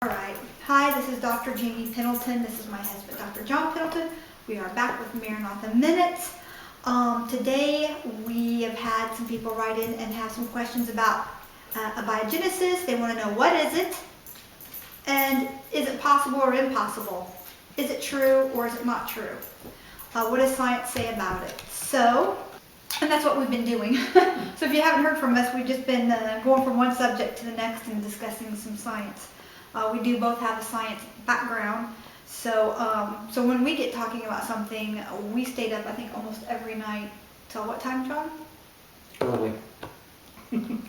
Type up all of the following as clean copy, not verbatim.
Alright, hi, this is Dr. Jamie Pendleton. This is my husband, Dr. John Pendleton. We are back with Maranatha Minutes. Today we have had some people write in and have some questions about abiogenesis. They want to know, what is it? And is it possible or impossible? Is it true or is it not true? What does science say about it? And that's what we've been doing. So if you haven't heard from us, we've just been going from one subject to the next and discussing some science. We do both have a science background, so when we get talking about something, we stayed up, I think, almost every night till what time, John? Early.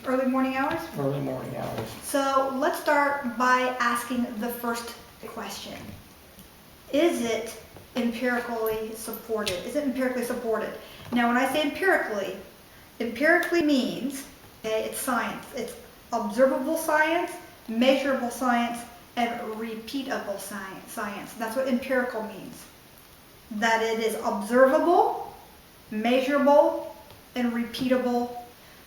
Early morning hours? Early morning hours. So let's start by asking the first question. Is it empirically supported? Is it empirically supported? Now, when I say empirically means, okay, it's science. It's observable science, measurable science, and repeatable science. That's what empirical means. That it is observable, measurable, and repeatable.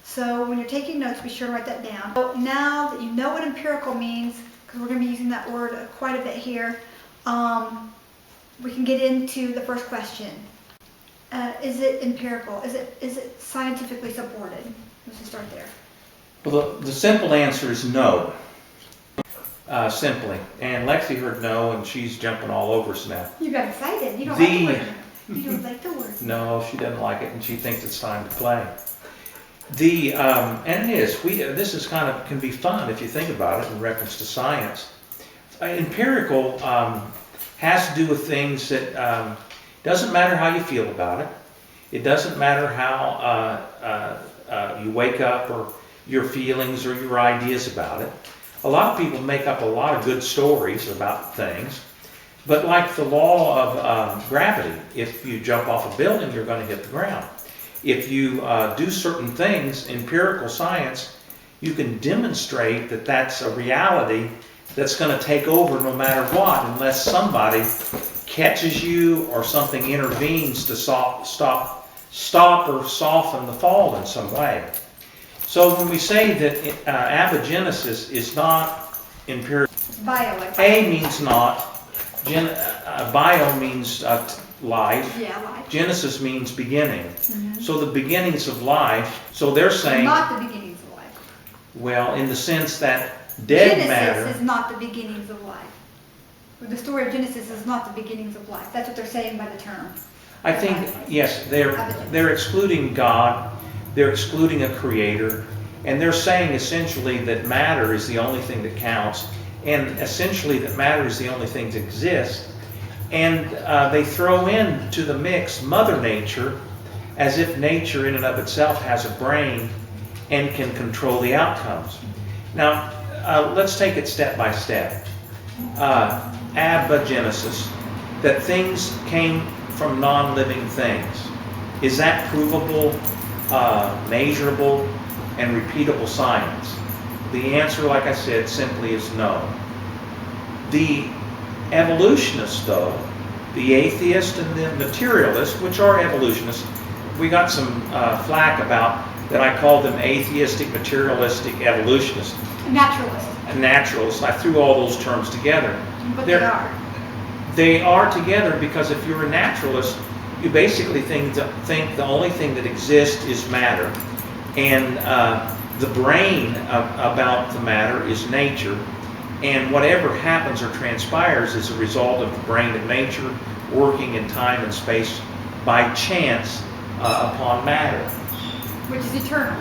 So when you're taking notes, be sure to write that down. So now that you know what empirical means, because we're going to be using that word quite a bit here, we can get into the first question. Is it empirical? Is it scientifically supported? Let's just start there. Well, the simple answer is no. Simply. And Lexi heard no, and she's jumping all over us now. You got excited. You don't like the word. You don't like the word. No, she doesn't like it, and she thinks it's time to play. And it is. This is can be fun if you think about it in reference to science. Empirical has to do with things that doesn't matter how you feel about it. It doesn't matter how you wake up or your feelings or your ideas about it. A lot of people make up a lot of good stories about things, but like the law of gravity, if you jump off a building, you're going to hit the ground. If you do certain things, empirical science, you can demonstrate that that's a reality that's going to take over no matter what, unless somebody catches you or something intervenes to stop or soften the fall in some way. So when we say that abiogenesis is not empirical, A means not, bio means life, life. Genesis means beginning. Mm-hmm. So the beginnings of life, so they're saying... Not the beginnings of life. Well, in the sense that dead matter... Genesis is not the beginnings of life. The story of Genesis is not the beginnings of life. That's what they're saying by the term. I think, yes, they're excluding God. They're excluding a creator, and they're saying essentially that matter is the only thing that counts, and essentially that matter is the only thing that exists. And they throw into the mix Mother Nature, as if nature in and of itself has a brain and can control the outcomes. Now, let's take it step by step. Abiogenesis, that things came from non-living things. Is that provable? Measurable and repeatable science? The answer, like I said, simply is no. The evolutionists, though, the atheist and the materialist, which are evolutionists, we got some flack about that. I called them atheistic, materialistic, evolutionists. Naturalists. I threw all those terms together. But they are. They are together because if you're a naturalist, you basically think the only thing that exists is matter, and the brain about the matter is nature, and whatever happens or transpires is a result of the brain of nature working in time and space by chance upon matter. Which is eternal.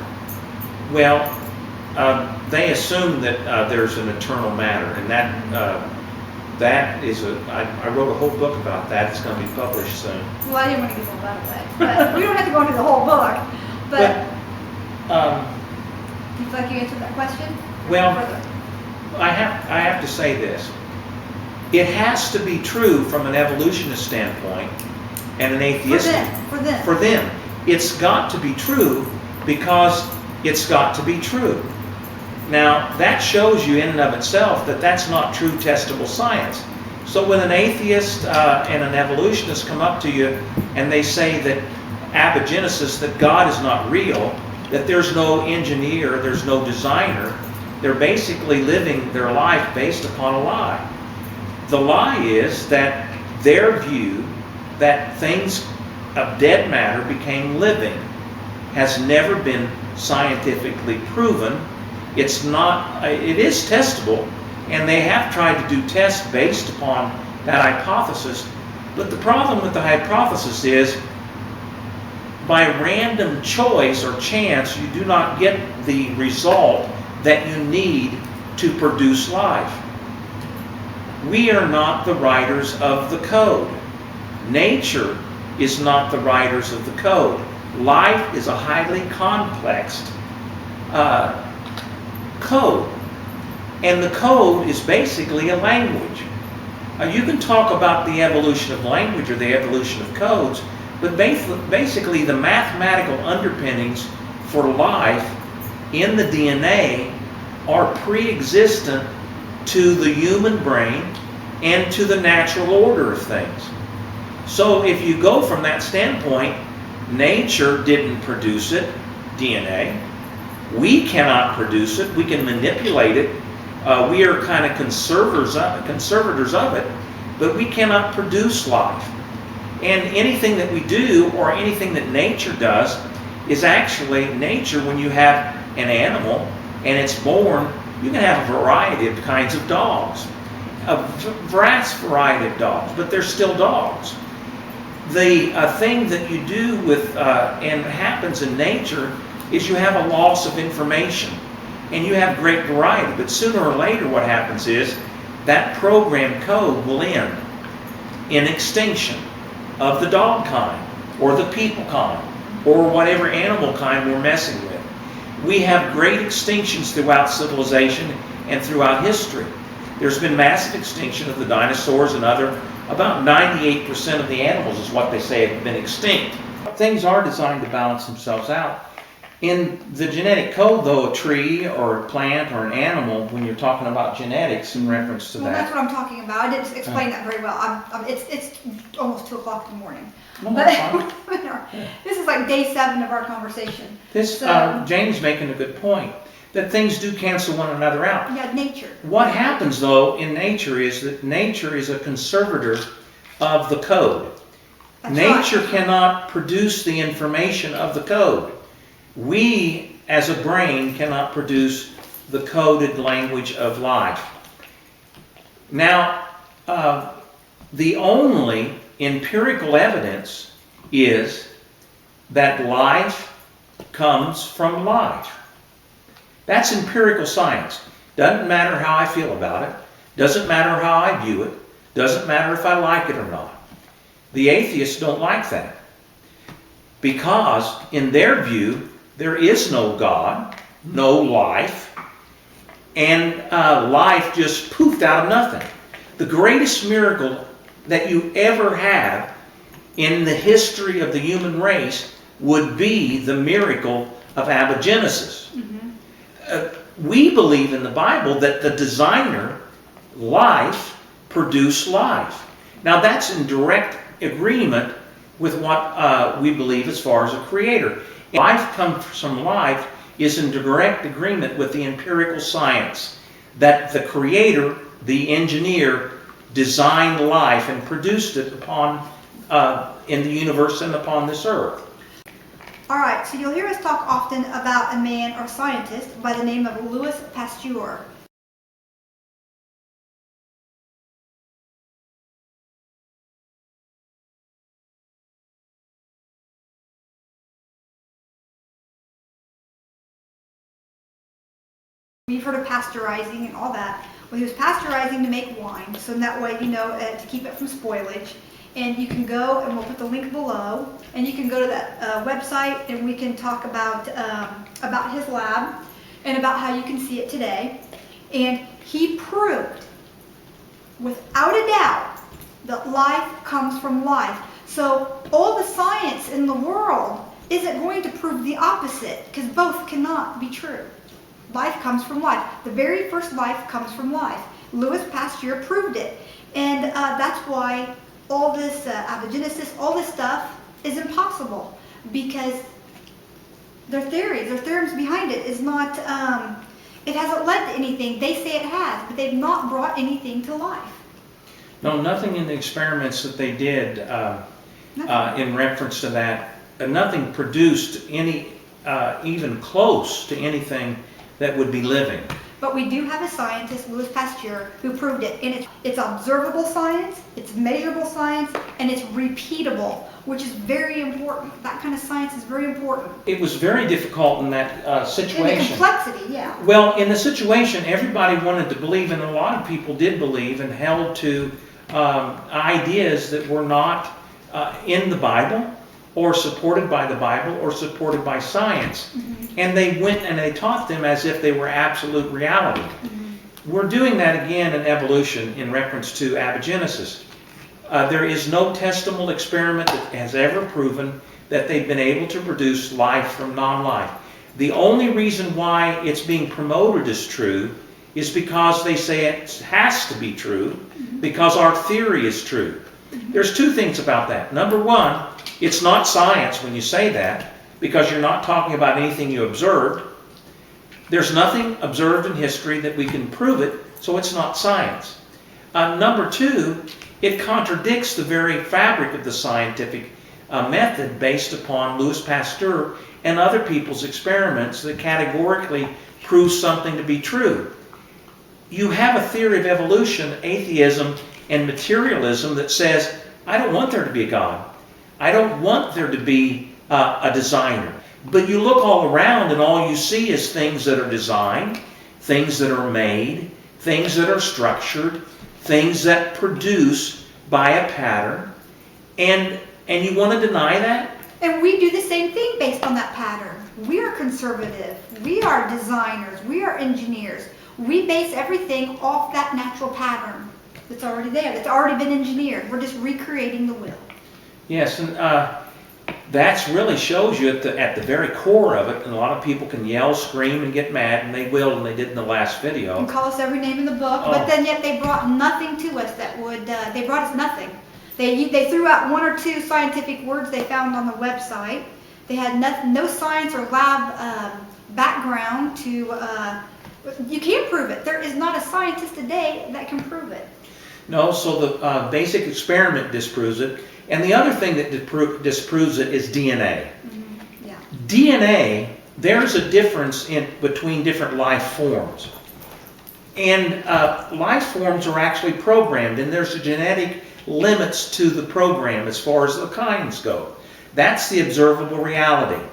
Well, they assume that there's an eternal matter, and that is I wrote a whole book about that. It's going to be published soon. Well, I didn't want to give all that away, but we don't have to go into the whole book. But do you feel like you answered that question? Well, I have to say this. It has to be true from an evolutionist standpoint and an atheistic. For them. It's got to be true because it's got to be true. Now, that shows you in and of itself that that's not true testable science. So when an atheist and an evolutionist come up to you and they say that abiogenesis, that God is not real, that there's no engineer, there's no designer, They're basically living their life based upon a lie. The lie is that their view that things of dead matter became living has never been scientifically proven. It's not, it is testable, and they have tried to do tests based upon that hypothesis. But the problem with the hypothesis is, by random choice or chance, you do not get the result that you need to produce life. We are not the writers of the code. Nature is not the writers of the code. Life is a highly complex code. And the code is basically a language. You can talk about the evolution of language or the evolution of codes, but basically the mathematical underpinnings for life in the DNA are pre-existent to the human brain and to the natural order of things. So if you go from that standpoint, nature didn't produce it, DNA. We cannot produce it. We can manipulate it. We are kind of conservators of it, but we cannot produce life. And anything that we do, or anything that nature does, is actually nature. When you have an animal and it's born, you can have a variety of kinds of dogs, a vast variety of dogs, but they're still dogs. The thing that you do with, and happens in nature, is you have a loss of information, and you have great variety, but sooner or later what happens is that program code will end in extinction of the dog kind, or the people kind, or whatever animal kind we're messing with. We have great extinctions throughout civilization and throughout history. There's been massive extinction of the dinosaurs and other, about 98% of the animals is what they say have been extinct. Things are designed to balance themselves out. In the genetic code, though, a tree or a plant or an animal, when you're talking about genetics in reference to well, that. That's what I'm talking about. I didn't explain that very well. It's almost 2 o'clock in the morning. No, But that's fine. this is like day 7 of our conversation. This, Jane's making a good point, that things do cancel one another out. Yeah, nature. What happens, though, in nature is that nature is a conservator of the code. That's Nature right. cannot produce the information of the code. We, as a brain, cannot produce the coded language of life. Now, the only empirical evidence is that life comes from life. That's empirical science. Doesn't matter how I feel about it. Doesn't matter how I view it. Doesn't matter if I like it or not. The atheists don't like that, because in their view, there is no God, no life, and life just poofed out of nothing. The greatest miracle that you ever have in the history of the human race would be the miracle of abiogenesis. Mm-hmm. We believe in the Bible that the designer, life, produced life. Now that's in direct agreement with what we believe as far as a creator. Life comes from life is in direct agreement with the empirical science that the creator, the engineer, designed life and produced it upon in the universe and upon this earth. All right, so you'll hear us talk often about a man or scientist by the name of Louis Pasteur. We've heard of pasteurizing and all that. Well, he was pasteurizing to make wine, so that way, to keep it from spoilage. And you can go, and we'll put the link below, and you can go to that website, and we can talk about his lab and about how you can see it today. And he proved, without a doubt, that life comes from life. So all the science in the world isn't going to prove the opposite, because both cannot be true. Life comes from life. The very first life comes from life. Louis Pasteur proved it. And that's why all this abiogenesis, all this stuff is impossible, because their theories, their theorems behind it is not, It hasn't led to anything. They say it has, but they've not brought anything to life. No, nothing in the experiments that they did in reference to that, nothing produced any, even close to anything that would be living. But we do have a scientist, Louis Pasteur, who proved it. And it's observable science, it's measurable science, and it's repeatable, which is very important. That kind of science is very important. It was very difficult in that situation. In the complexity, yeah. Well, in the situation, everybody wanted to believe, and a lot of people did believe and held to ideas that were not in the Bible, or supported by the Bible, or supported by science. Mm-hmm. And they went and they taught them as if they were absolute reality. Mm-hmm. We're doing that again in evolution in reference to abiogenesis. There is no testable experiment that has ever proven that they've been able to produce life from non-life. The only reason why it's being promoted as true is because they say it has to be true, because our theory is true. There's two things about that. Number one, it's not science when you say that, because you're not talking about anything you observed. There's nothing observed in history that we can prove it, so it's not science. Number two, it contradicts the very fabric of the scientific method based upon Louis Pasteur and other people's experiments that categorically prove something to be true. You have a theory of evolution, atheism, and materialism that says, I don't want there to be a God. I don't want there to be a designer. But you look all around and all you see is things that are designed, things that are made, things that are structured, things that produce by a pattern. And you want to deny that? And we do the same thing based on that pattern. We are conservative. We are designers. We are engineers. We base everything off that natural pattern that's already there, that's already been engineered. We're just recreating the wheel. Yes, and that really shows you at the very core of it, and a lot of people can yell, scream, and get mad, and they will, and they did in the last video. And call us every name in the book, but then yet they brought nothing to us that would, they brought us nothing. They threw out one or two scientific words they found on the website. They had no science or lab background to, you can't prove it. There is not a scientist today that can prove it. No, so the basic experiment disproves it. And the other thing that disproves it is DNA. Mm-hmm. Yeah. DNA, there's a difference between different life forms. And life forms are actually programmed, and there's genetic limits to the program as far as the kinds go. That's the observable reality.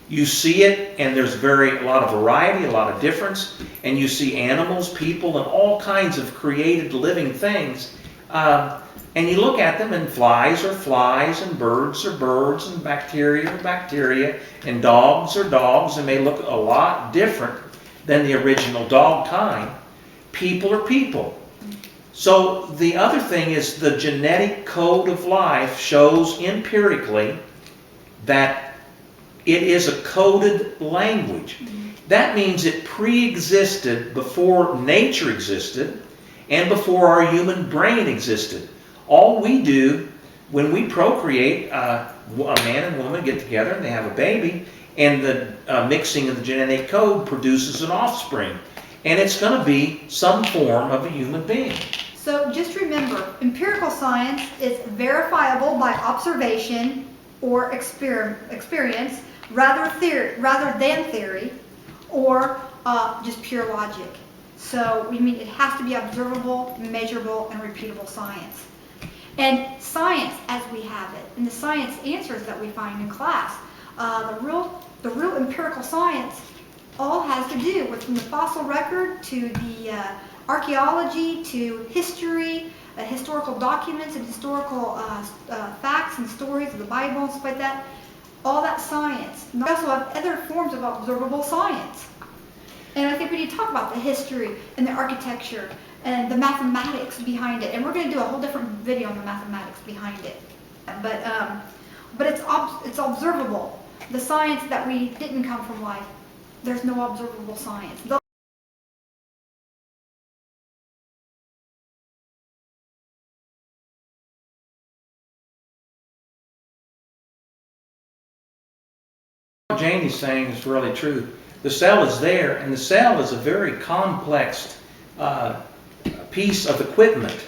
You see it, and there's a lot of variety, a lot of difference, and you see animals, people, and all kinds of created living things. And you look at them, and flies are flies, and birds are birds, and bacteria are bacteria, and dogs are dogs, and they look a lot different than the original dog kind. People are people. So the other thing is the genetic code of life shows empirically that it is a coded language. That means it pre-existed before nature existed and before our human brain existed. All we do when we procreate, a man and woman get together and they have a baby, and the mixing of the genetic code produces an offspring. And it's going to be some form of a human being. So just remember, empirical science is verifiable by observation or experience rather than theory, or just pure logic. So we mean it has to be observable, measurable, and repeatable science. And science as we have it, and the science answers that we find in class, the real empirical science all has to do with, from the fossil record to the archaeology to history, historical documents and historical facts and stories of the Bible and stuff like that. All that science. We also have other forms of observable science. And I think we need to talk about the history and the architecture and the mathematics behind it. And we're going to do a whole different video on the mathematics behind it. But it's observable. The science that we didn't come from life, there's no observable science. What Janie's saying is really true. The cell is there, and the cell is a very complex piece of equipment.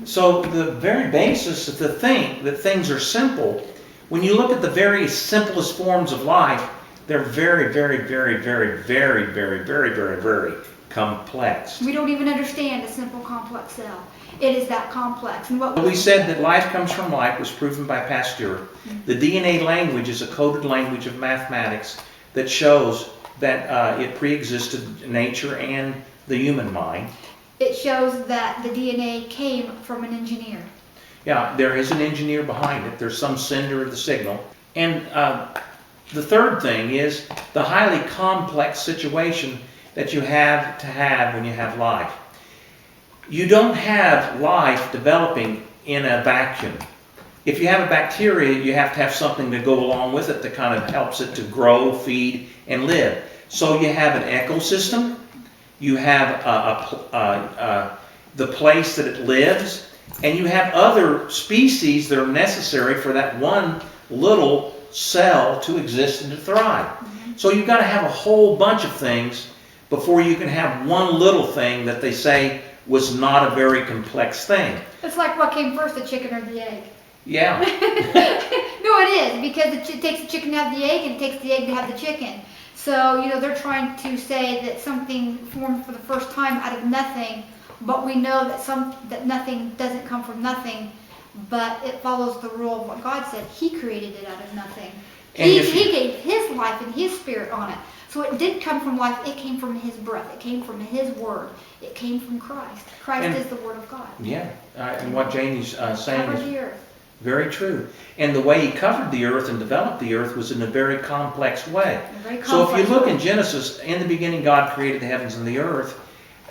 So the very basis of the think that things are simple, when you look at the very simplest forms of life, they're very, very, very, very, very, very, very, very, very complex. We don't even understand a simple complex cell. It is that complex. And what We said that life comes from light was proven by Pasteur. The DNA language is a coded language of mathematics that shows that it pre-existed nature and the human mind. It shows that the DNA came from an engineer. Yeah, there is an engineer behind it. There's some sender of the signal. And the third thing is the highly complex situation that you have to have when you have life. You don't have life developing in a vacuum. If you have a bacteria, you have to have something to go along with it that kind of helps it to grow, feed, and live. So you have an ecosystem, you have the place that it lives, and you have other species that are necessary for that one little cell to exist and to thrive. So you've got to have a whole bunch of things before you can have one little thing that they say was not a very complex thing. It's like what came first, the chicken or the egg? Yeah. No, it is, because it takes the chicken to have the egg, and it takes the egg to have the chicken. So, they're trying to say that something formed for the first time out of nothing, but we know that nothing doesn't come from nothing, but it follows the rule of what God said. He created it out of nothing. He gave His life and His spirit on it. So it did come from life. It came from His breath. It came from His word. It came from Christ. Christ is the word of God. Yeah, and what Janie's saying Covered is the earth. very true. And the way He covered the earth and developed the earth was in a very complex way. So if you look in Genesis, in the beginning God created the heavens and the earth,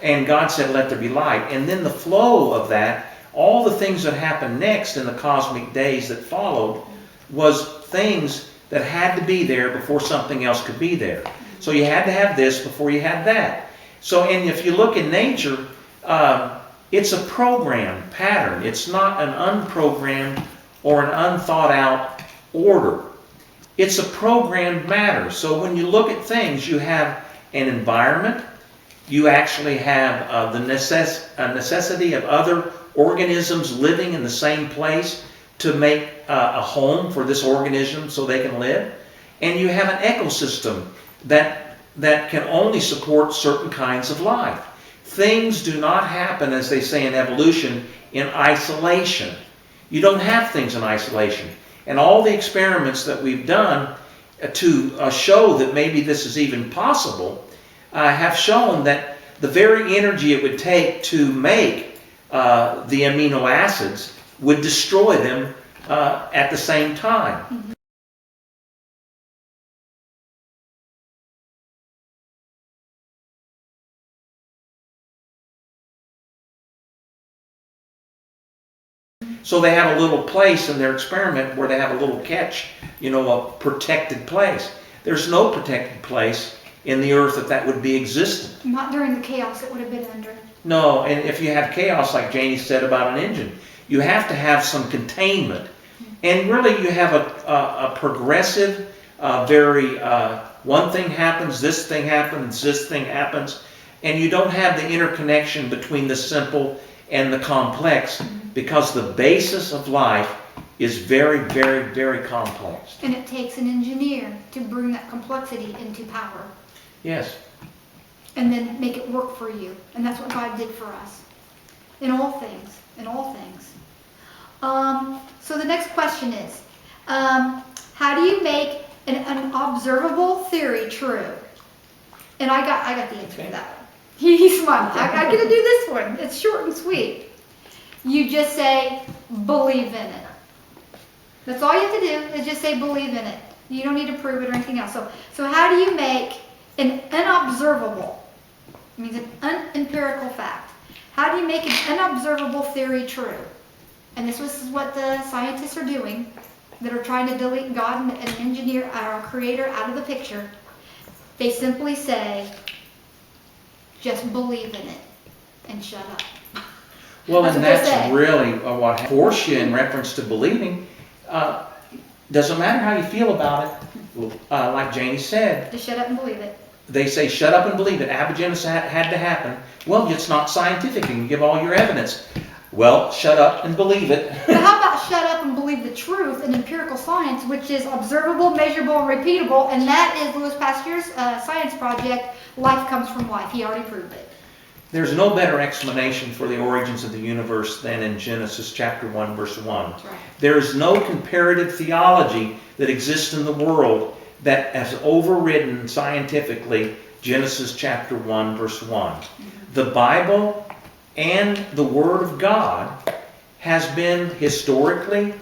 and God said, let there be light. And then the flow of that, all the things that happened next in the cosmic days that followed, was things that had to be there before something else could be there. So you had to have this before you had that. So, and if you look in nature, it's a programmed pattern. It's not an unprogrammed or an unthought out order. It's a programmed matter. So when you look at things, you have an environment. You actually have the necessity of other organisms living in the same place to make a home for this organism so they can live. And you have an ecosystem that can only support certain kinds of life. Things do not happen, as they say in evolution, in isolation. You don't have things in isolation. And all the experiments that we've done to show that maybe this is even possible have shown that the very energy it would take to make the amino acids would destroy them at the same time. So they have a little place in their experiment where they have a little catch, a protected place. There's no protected place in the earth that would be existent. Not during the chaos it would have been under. No, and if you have chaos, like Janie said about an engine, you have to have some containment. And really you have a progressive, one thing happens, this thing happens, and you don't have the interconnection between the simple and the complex, because the basis of life is very, very, very complex. And it takes an engineer to bring that complexity into power. Yes. And then make it work for you. And that's what God did for us. In all things. In all things. So the next question is, how do you make an observable theory true? And I got the answer to that one. He's smiling. I'm going to do this one. It's short and sweet. You just say, believe in it. That's all you have to do, is just say believe in it. You don't need to prove it or anything else. So how do you make an unobservable, it means an unempirical fact, how do you make an unobservable theory true? And this is what the scientists are doing, that are trying to delete God and an engineer, or a creator, out of the picture. They simply say, just believe in it and shut up. Well, and that's really what force you in reference to believing. Doesn't matter how you feel about it. Like Janie said, Just shut up and believe it. they say, shut up and believe it. Abiogenesis had to happen. Well, it's not scientific. You can give all your evidence. Well, shut up and believe it. But how about shut up and believe the truth in empirical science, which is observable, measurable, and repeatable, and that is Louis Pasteur's science project, life comes from life. He already proved it. There's no better explanation for the origins of the universe than in Genesis chapter 1, verse 1. That's right. There is no comparative theology that exists in the world that has overridden scientifically Genesis chapter 1, verse 1. The Bible and the Word of God has been historically,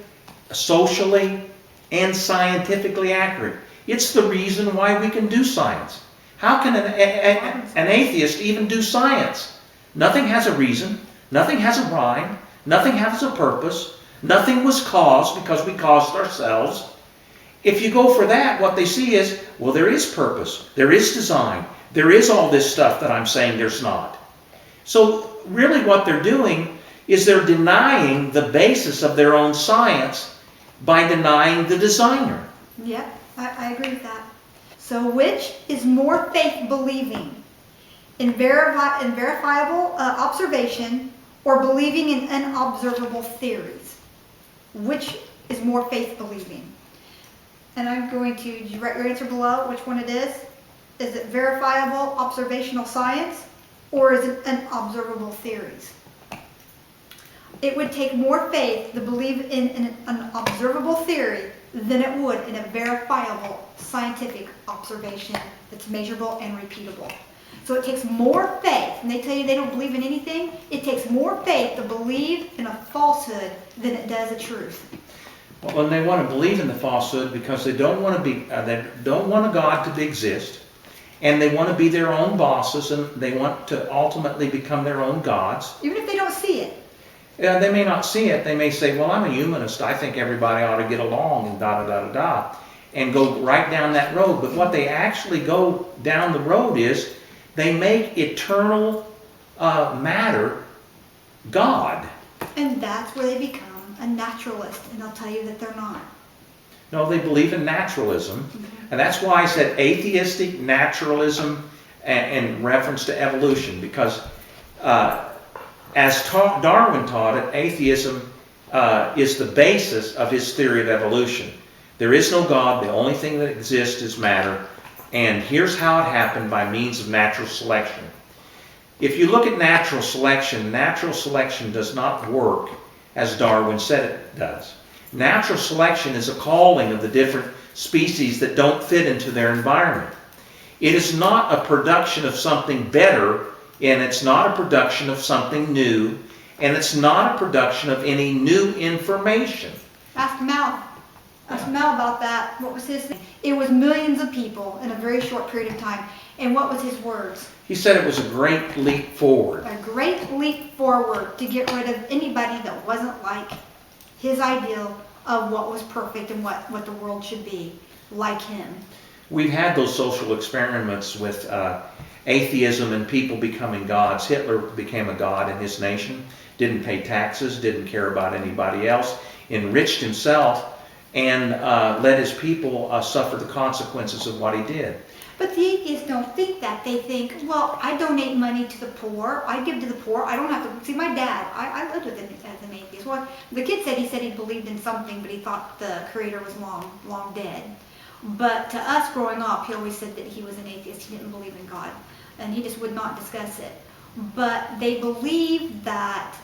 socially, and scientifically accurate. It's the reason why we can do science. How can an atheist even do science? Nothing has a reason. Nothing has a rhyme. Nothing has a purpose. Nothing was caused because we caused ourselves. If you go for that, what they see is, well, there is purpose. There is design. There is all this stuff that I'm saying there's not. So really what they're doing is they're denying the basis of their own science by denying the designer. Yep, I agree with that. So which is more faith-believing? In verifiable observation or believing in unobservable theories? Which is more faith-believing? And I'm going to, did you write your answer below, which one it is? Is it verifiable observational science or is it unobservable theories? It would take more faith to believe in an observable theory than it would in a verifiable scientific observation that's measurable and repeatable. So it takes more faith, and they tell you they don't believe in anything, it takes more faith to believe in a falsehood than it does a truth. Well, and they want to believe in the falsehood because they don't want to be, they don't want a God to exist, and they want to be their own bosses, and they want to ultimately become their own gods. Even if they don't see it. They may not see it. They may say, well, I'm a humanist. I think everybody ought to get along and da-da-da-da-da, and go right down that road. But what they actually go down the road is they make eternal matter God. And that's where they become a naturalist, and they'll tell you that they're not. No, they believe in naturalism. And that's why I said atheistic naturalism in reference to evolution, because as Darwin taught it, atheism is the basis of his theory of evolution. There is no God. The only thing that exists is matter. And here's how it happened by means of natural selection. If you look at natural selection does not work as Darwin said it does. Natural selection is a calling of the different species that don't fit into their environment. It is not a production of something better, and it's not a production of something new, and it's not a production of any new information. Ask Mel. Ask Mel about that. What was his thing? It was millions of people in a very short period of time. And what was his words? He said it was a great leap forward. A great leap forward to get rid of anybody that wasn't like his ideal of what was perfect and what the world should be, like him. We've had those social experiments with atheism and people becoming gods. Hitler became a god in his nation, didn't pay taxes, didn't care about anybody else, enriched himself, and let his people suffer the consequences of what he did. But the atheists don't think that. They think, well, I donate money to the poor. I give to the poor. I don't have to. See, my dad, I lived with him as an atheist. Well, the kid said he believed in something, but he thought the creator was long dead. But to us growing up, he always said that he was an atheist. He didn't believe in God. And he just would not discuss it. But they believe that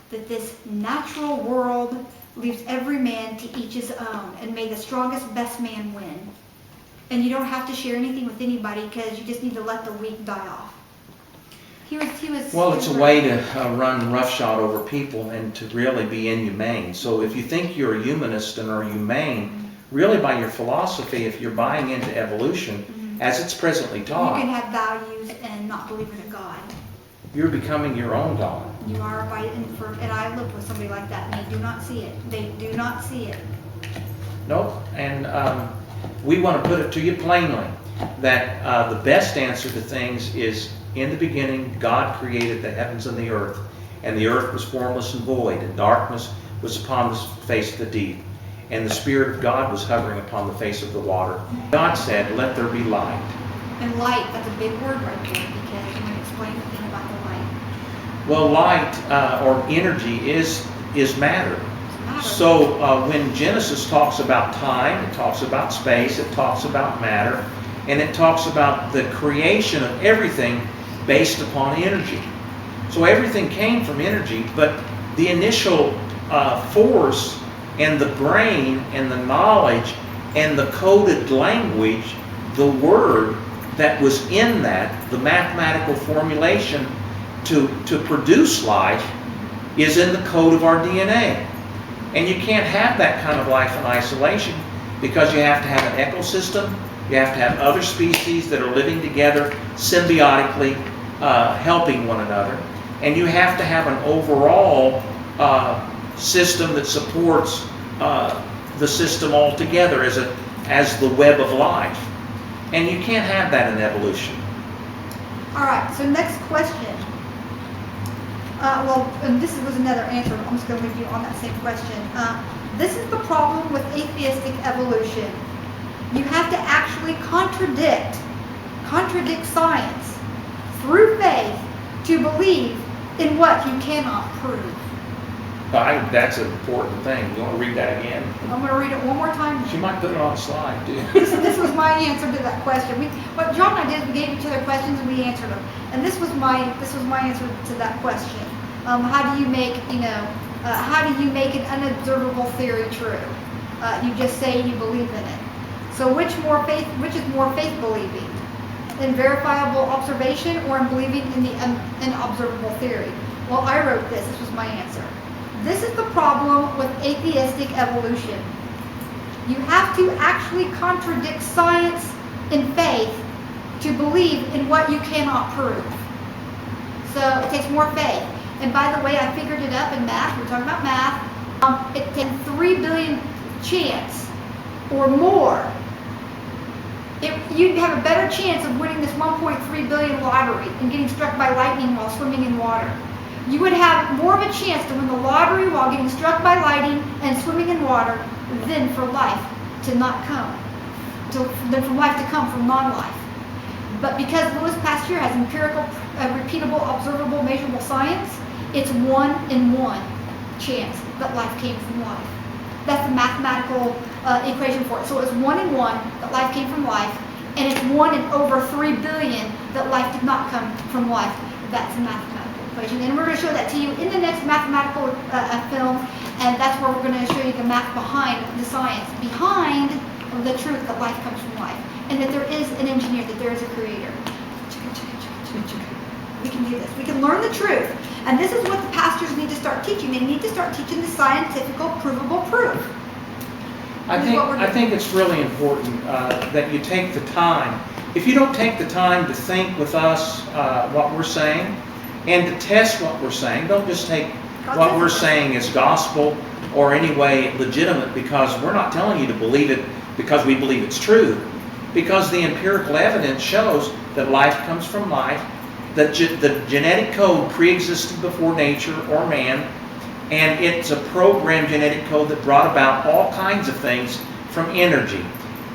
this natural world leaves every man to each his own, and may the strongest, best man win. And you don't have to share anything with anybody because you just need to let the weak die off. He was. Well, it's a way to run roughshod over people and to really be inhumane. So if you think you're a humanist and are humane, really by your philosophy, if you're buying into evolution, as it's presently taught, you can have values and not believe in a God. You're becoming your own God. You are and I lived with somebody like that, and they do not see it. They do not see it. Nope. And we want to put it to you plainly that the best answer to things is, in the beginning, God created the heavens and the earth was formless and void, and darkness was upon the face of the deep, and the Spirit of God was hovering upon the face of the water. God said, let there be light. And light, that's a big word right there, because you want to explain the thing about the light. Well, light or energy is matter. It's matter. So when Genesis talks about time, it talks about space, it talks about matter, and it talks about the creation of everything based upon energy. So everything came from energy, but the initial force and the brain and the knowledge and the coded language, the word that was in that, the mathematical formulation to produce life, is in the code of our DNA. And you can't have that kind of life in isolation, because you have to have an ecosystem, you have to have other species that are living together symbiotically, helping one another, and you have to have an overall system that supports the system altogether as the web of life. And you can't have that in evolution. All right, so next question. And this was another answer. I'm just going to leave you on that same question. This is the problem with atheistic evolution. You have to actually contradict science through faith to believe in what you cannot prove. That's an important thing. You want to read that again? I'm going to read it one more time. She might put it on a slide, too. This was my answer to that question. What John and I did, we gave each other questions and we answered them. And this was my answer to that question. How do you make an unobservable theory true? You just say you believe in it. So which is more faith believing? In verifiable observation, or in believing in the unobservable theory? Well, I wrote this. This was my answer. This is the problem with atheistic evolution. You have to actually contradict science and faith to believe in what you cannot prove. So it takes more faith. And by the way, I figured it up in math. We're talking about math. It takes 3 billion chance or more. You'd have a better chance of winning this 1.3 billion lottery and getting struck by lightning while swimming in water. You would have more of a chance to win the lottery while getting struck by lightning and swimming in water than for life to not come, than for life to come from non-life. But because Louis Pasteur has empirical, repeatable, observable, measurable science, it's 1 in 1 chance that life came from life. That's the mathematical equation for it. So it's 1 in 1 that life came from life, and it's 1 in over 3 billion that life did not come from life. That's the mathematical equation. And we're going to show that to you in the next mathematical film, and that's where we're going to show you the math behind the science, behind the truth that life comes from life, and that there is an engineer, that there is a creator. We can do this. We can learn the truth. And this is what the pastors need to start teaching. They need to start teaching the scientific, provable proof. I think it's really important that you take the time. If you don't take the time to think with us what we're saying and to test what we're saying, don't just take what we're saying as gospel or any way legitimate, because we're not telling you to believe it because we believe it's true. Because the empirical evidence shows that life comes from life, that the genetic code pre-existed before nature or man, and it's a programmed genetic code that brought about all kinds of things from energy.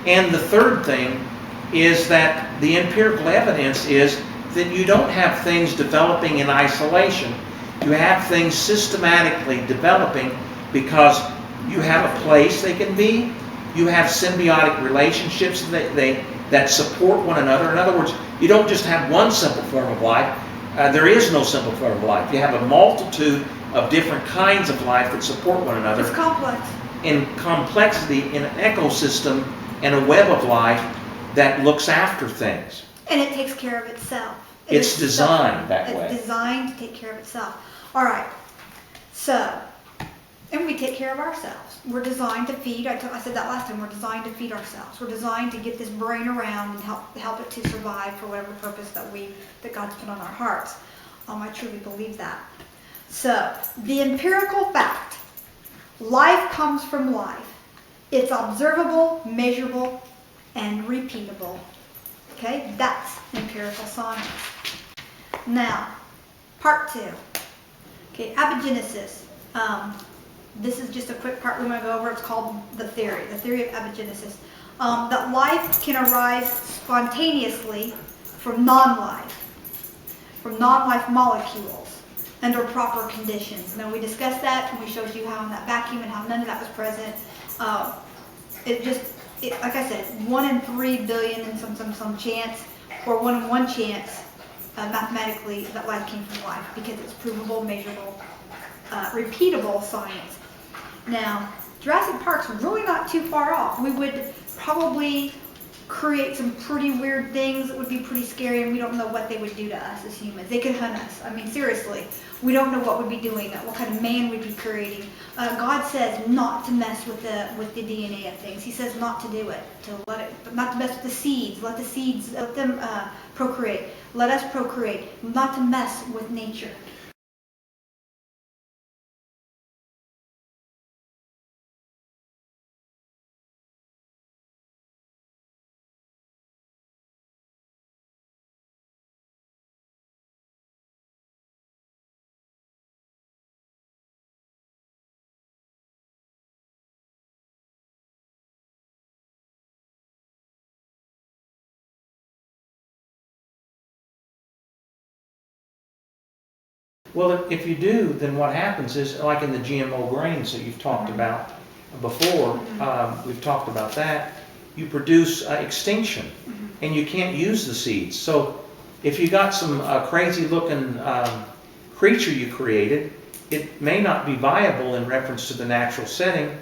And the third thing is that the empirical evidence is that you don't have things developing in isolation. You have things systematically developing because you have a place they can be, you have symbiotic relationships that support one another. In other words, you don't just have one simple form of life. There is no simple form of life. You have a multitude of different kinds of life that support one another. It's complex. In complexity, in an ecosystem and a web of life that looks after things. And it takes care of itself. It's designed that way. It's designed to take care of itself. All right. So, and we take care of ourselves. We're designed to feed. I said that last time. We're designed to feed ourselves. We're designed to get this brain around and help it to survive for whatever purpose that God's put on our hearts. I truly believe that. So, the empirical fact: life comes from life. It's observable, measurable, and repeatable. Okay, that's empirical science. Now, part 2. Okay, abiogenesis. This is just a quick part we want to go over. It's called the theory of abiogenesis. that life can arise spontaneously from non-life molecules under proper conditions. Now we discussed that and we showed you how in that vacuum and how none of that was present. Like I said, 1 in 3 billion and some chance, or 1 in 1 chance, mathematically, that life came from life, because it's provable, measurable, repeatable science. Now, Jurassic Park's really not too far off. We would probably create some pretty weird things that would be pretty scary, and we don't know what they would do to us as humans. They could hunt us. I mean, seriously. We don't know what we'd be doing, what kind of man we'd be creating. God says not to mess with the DNA of things. He says not to do it, not to mess with the seeds. Let them procreate. Let us procreate. Not to mess with nature. Well, if you do, then what happens is, like in the GMO grains that you've talked about before, we've talked about that, you produce extinction, and you can't use the seeds. So if you got some crazy looking creature you created, it may not be viable in reference to the natural setting,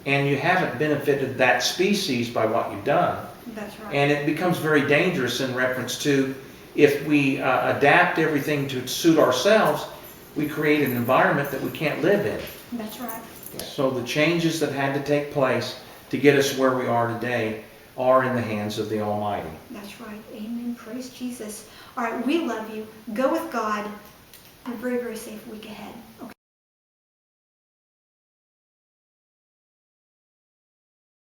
and you haven't benefited that species by what you've done. That's right. And it becomes very dangerous in reference to, if we adapt everything to suit ourselves, we create an environment that we can't live in. That's right. So the changes that had to take place to get us where we are today are in the hands of the Almighty. That's right. Amen. Praise Jesus. All right, we love you. Go with God. Have a very, very safe week ahead. Okay.